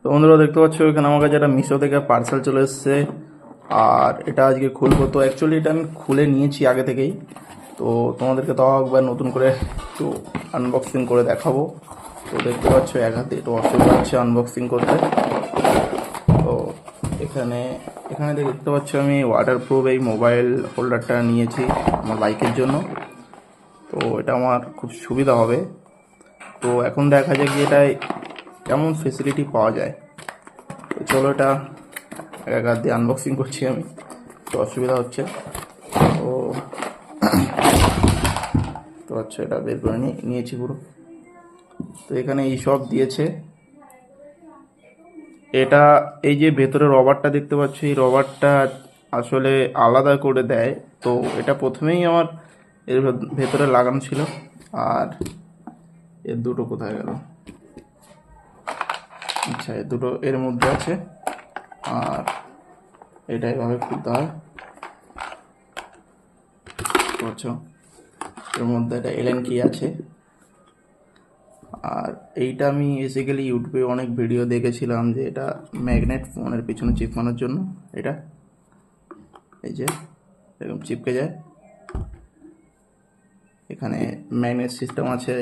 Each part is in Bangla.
তো বন্ধুরা দেখতে পাচ্ছ এখানে আমার কাছে একটা মিশো থেকে পার্সেল চলে এসেছে। আর এটা আজকে খুলবো। তো অ্যাকচুয়ালি এটা আমি খুলে নিয়েছি আগে থেকেই। তো তোমাদেরকে তাও একবার নতুন করে একটু আনবক্সিং করে দেখাবো। তো দেখতে পাচ্ছ এক হাতে একটু অসুবিধা হচ্ছে আনবক্সিং করতে। তো এখানে এখানে দেখতে পাচ্ছ আমি ওয়াটারপ্রুফ এই মোবাইল হোল্ডারটা নিয়েছি আমার বাইকের জন্য। তো এটা আমার খুব সুবিধা হবে। তো এখন দেখা যায় কি এটায় কেমন ফেসিলিটি পাওয়া যায়। তো চলো এটা এক হাত দিয়ে আনবক্সিং করছি আমি, তো অসুবিধা হচ্ছে। তো তো আচ্ছা এটা বের করে নিয়েছি পুরো। তো এখানে এই সব দিয়েছে। এটা এই যে ভেতরে রবারটা দেখতে পাচ্ছ, এই রবারটা আসলে আলাদা করে দেয়। তো এটা প্রথমেই আমার এর ভেতরে লাগানো ছিল। আর এর দুটো কোথায় গেল? আচ্ছা এর দুটো এর মধ্যে আছে। আর এটা এভাবে খুলতে হয়। বুঝছো, এর মধ্যে একটা এলএন কি আছে। আর এইটা আমি বেসিক্যালি ইউটিউবে অনেক ভিডিও দেখেছিলাম যে এটা ম্যাগনেট ফোনের পিছনে চিপকানোর জন্য। এটা এই যে এরকম চিপকে যায়। এখানে ম্যাগনেট সিস্টেম আছে।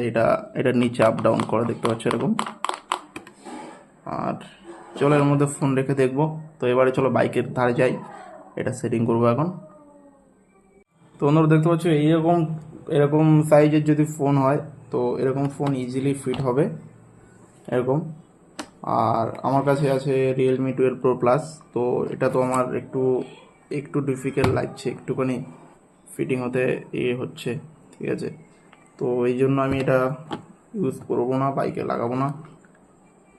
এটার নিচে আপ ডাউন করা দেখতে পাচ্ছ এরকম। আর চলো এর মধ্যে ফোন রেখে দেখবো। তো এবারে চলো বাইকের ধারে যাই, এটা সেটিং করবো এখন। তো অন্যরা দেখতে পাচ্ছ এইরকম এরকম সাইজের যদি ফোন হয় তো এরকম ফোন ইজিলি ফিট হবে এরকম। আর আমার কাছে আছে রিয়েলমি 12 Pro Plus। তো এটা তো আমার একটু একটু ডিফিকাল্ট লাগছে, একটুখানি ফিটিং হতে হচ্ছে, ঠিক আছে। তো এই জন্য আমি এটা ইউজ করবো না, বাইকে লাগাবো না।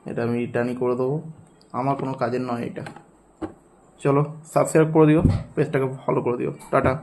এটা আমি রিটার্নই করে দেবো, আমার কোনো কাজের নয় এটা। চলো সাবস্ক্রাইব করে দিও, পেজটাকে ফলো করে দিও। টাটা।